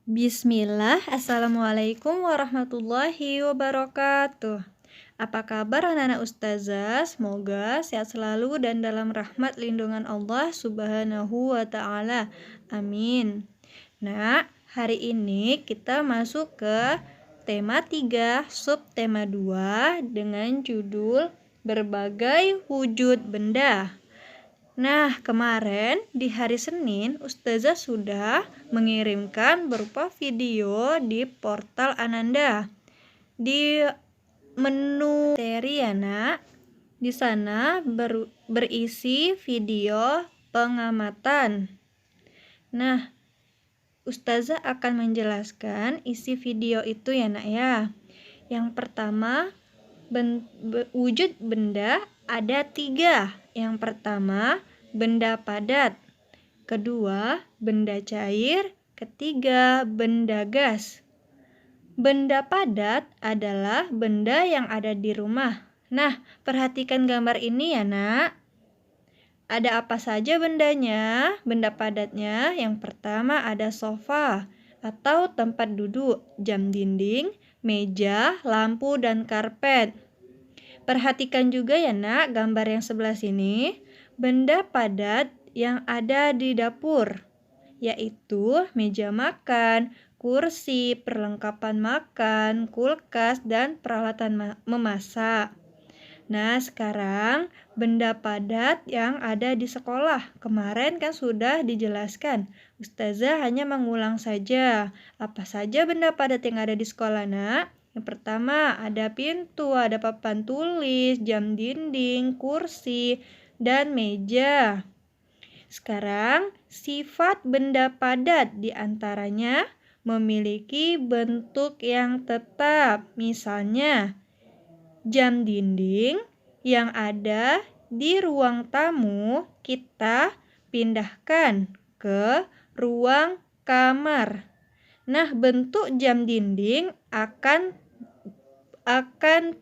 Bismillah, Assalamualaikum warahmatullahi wabarakatuh. Apa kabar anak-anak ustazah? Semoga sehat selalu dan dalam rahmat lindungan Allah subhanahu wa ta'ala. Amin. Nah, hari ini kita masuk ke tema 3, subtema 2 dengan judul berbagai wujud benda. Nah, kemarin di hari Senin, Ustazah sudah mengirimkan berupa video di portal Ananda. Di menu seri ya, Nak. Di sana berisi video pengamatan. Nah, Ustazah akan menjelaskan isi video itu ya, Nak ya. Yang pertama, wujud benda ada 3. Yang pertama, benda padat. Kedua, benda cair. Ketiga, benda gas. Benda padat adalah benda yang ada di rumah. Nah, perhatikan gambar ini ya, Nak. Ada apa saja bendanya? Benda padatnya yang pertama ada sofa atau tempat duduk, jam dinding, meja, lampu, dan karpet. Perhatikan juga ya, Nak, gambar yang sebelah sini. Benda padat yang ada di dapur, yaitu meja makan, kursi, perlengkapan makan, kulkas, dan peralatan memasak. Nah, sekarang benda padat yang ada di sekolah. Kemarin kan sudah dijelaskan. Ustazah hanya mengulang saja. Apa saja benda padat yang ada di sekolah, Nak? Yang pertama, ada pintu, ada papan tulis, jam dinding, kursi, dan meja. Sekarang, sifat benda padat diantaranya memiliki bentuk yang tetap. Misalnya, jam dinding yang ada di ruang tamu kita pindahkan ke ruang kamar. Nah, bentuk jam dinding akan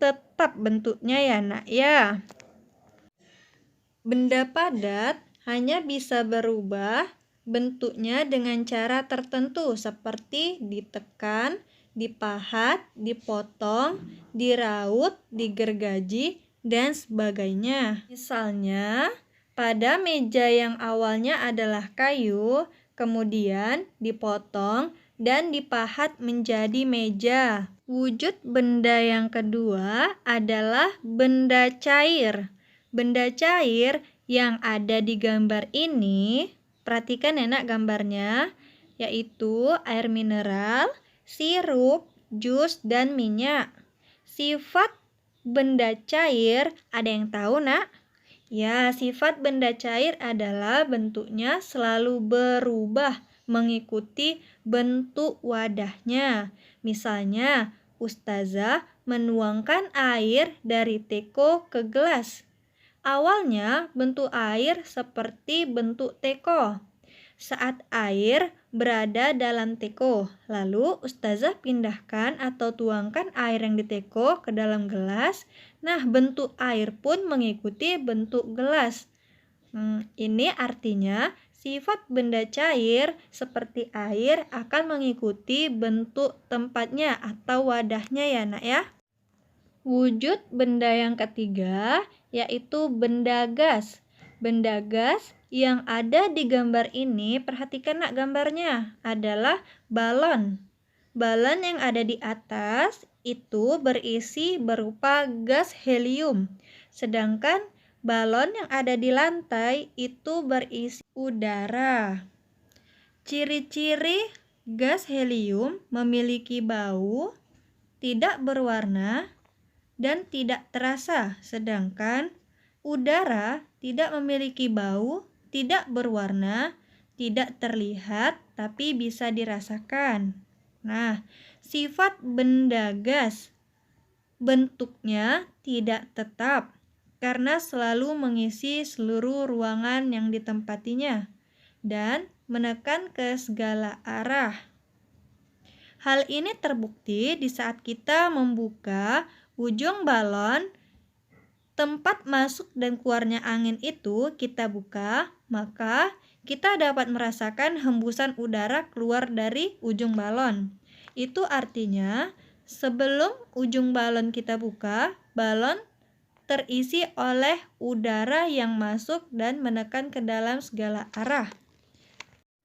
tetap bentuknya ya, Nak ya. Benda padat hanya bisa berubah bentuknya dengan cara tertentu seperti ditekan, dipahat, dipotong, diraut, digergaji, dan sebagainya. Misalnya, pada meja yang awalnya adalah kayu, kemudian dipotong dan dipahat menjadi meja. Wujud benda yang kedua adalah benda cair. Benda cair yang ada di gambar ini, perhatikan ya, Nak, gambarnya, yaitu air mineral, sirup, jus, dan minyak. Sifat benda cair, ada yang tahu, Nak? Ya, sifat benda cair adalah bentuknya selalu berubah mengikuti bentuk wadahnya. Misalnya, Ustazah menuangkan air dari teko ke gelas. Awalnya bentuk air seperti bentuk teko. Saat air berada dalam teko, lalu Ustazah pindahkan atau tuangkan air yang di teko ke dalam gelas. Nah, bentuk air pun mengikuti bentuk gelas. Ini artinya sifat benda cair seperti air akan mengikuti bentuk tempatnya atau wadahnya ya, Nak ya. Wujud benda yang ketiga yaitu benda gas. Benda gas yang ada di gambar ini, perhatikan, Nak, gambarnya adalah balon. Balon yang ada di atas itu berisi berupa gas helium. Sedangkan balon yang ada di lantai itu berisi udara. Ciri-ciri gas helium memiliki bau, tidak berwarna, dan tidak terasa. Sedangkan udara tidak memiliki bau, tidak berwarna, tidak terlihat, tapi bisa dirasakan. Nah, sifat benda gas bentuknya tidak tetap karena selalu mengisi seluruh ruangan yang ditempatinya dan menekan ke segala arah. Hal ini terbukti di saat kita membuka ujung balon. Tempat masuk dan keluarnya angin itu kita buka, maka kita dapat merasakan hembusan udara keluar dari ujung balon. Itu artinya sebelum ujung balon kita buka, balon terisi oleh udara yang masuk dan menekan ke dalam segala arah.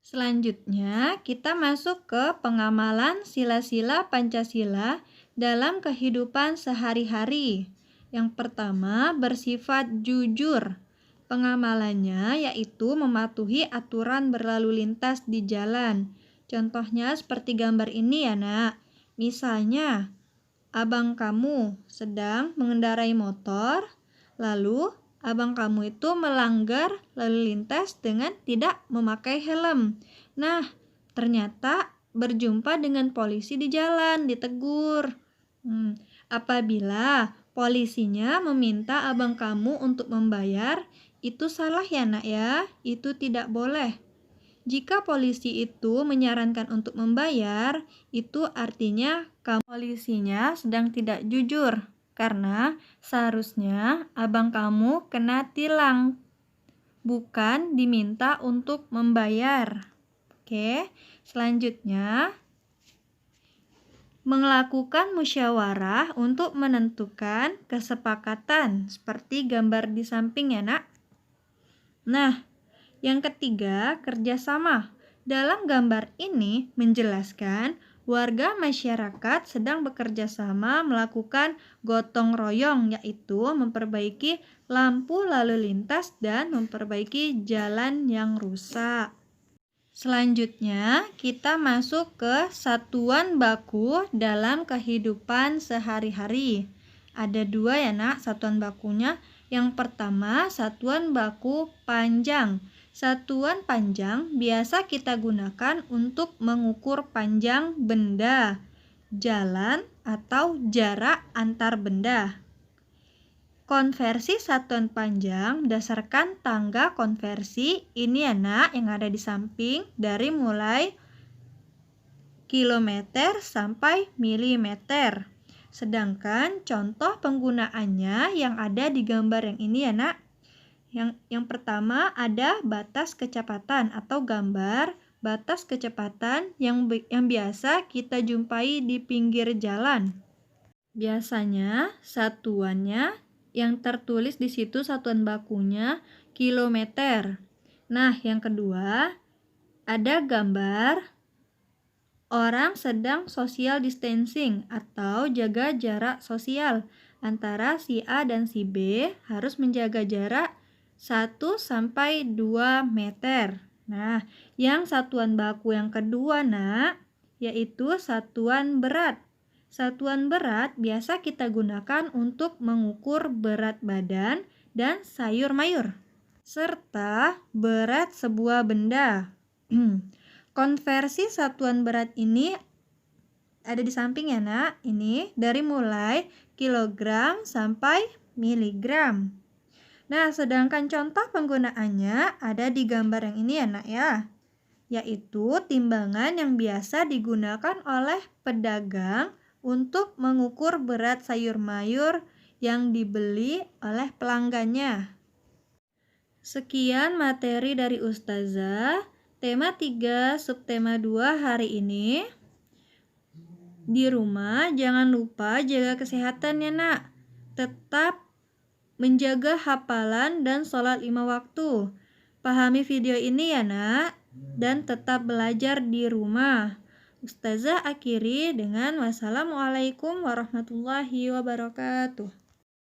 Selanjutnya, kita masuk ke pengamalan sila-sila Pancasila dalam kehidupan sehari-hari. Yang pertama, bersifat jujur. Pengamalannya yaitu mematuhi aturan berlalu lintas di jalan. Contohnya seperti gambar ini ya nak. Misalnya, abang kamu sedang mengendarai motor, lalu abang kamu itu melanggar lalu lintas dengan tidak memakai helm. Nah, ternyata berjumpa dengan polisi di jalan, ditegur. Apabila polisinya meminta abang kamu untuk membayar, itu salah ya nak ya, itu tidak boleh. Jika polisi itu menyarankan untuk membayar, itu artinya polisinya sedang tidak jujur, karena seharusnya abang kamu kena tilang, bukan diminta untuk membayar. Oke, selanjutnya melakukan musyawarah untuk menentukan kesepakatan, seperti gambar di samping ya nak. Nah, yang ketiga, kerjasama. Dalam gambar ini menjelaskan warga masyarakat sedang bekerja sama melakukan gotong royong, yaitu memperbaiki lampu lalu lintas dan memperbaiki jalan yang rusak. Selanjutnya, kita masuk ke satuan baku dalam kehidupan sehari-hari. Ada dua ya nak satuan bakunya. Yang pertama, satuan baku panjang. Satuan panjang biasa kita gunakan untuk mengukur panjang benda, jalan, atau jarak antar benda. Konversi satuan panjang berdasarkan tangga konversi ini ya nak yang ada di samping, dari mulai kilometer sampai milimeter. Sedangkan contoh penggunaannya yang ada di gambar yang ini ya nak. Yang pertama ada batas kecepatan atau gambar batas kecepatan yang biasa kita jumpai di pinggir jalan. Biasanya satuannya yang tertulis di situ satuan bakunya kilometer. Nah, yang kedua ada gambar orang sedang social distancing atau jaga jarak sosial antara si A dan si B, harus menjaga jarak 1-2 meter. Nah, yang satuan baku yang kedua nak, yaitu satuan berat. Satuan berat biasa kita gunakan untuk mengukur berat badan dan sayur mayur, serta berat sebuah benda. Konversi satuan berat ini ada di samping ya nak, ini dari mulai kilogram sampai miligram. Nah, sedangkan contoh penggunaannya ada di gambar yang ini ya nak ya, yaitu timbangan yang biasa digunakan oleh pedagang untuk mengukur berat sayur mayur yang dibeli oleh pelanggannya. Sekian materi dari Ustazah. Tema 3, subtema 2 hari ini. Di rumah jangan lupa jaga kesehatan ya nak. Tetap menjaga hafalan dan sholat 5 waktu. Pahami video ini ya nak, dan tetap belajar di rumah. Ustazah akhiri dengan wassalamualaikum warahmatullahi wabarakatuh.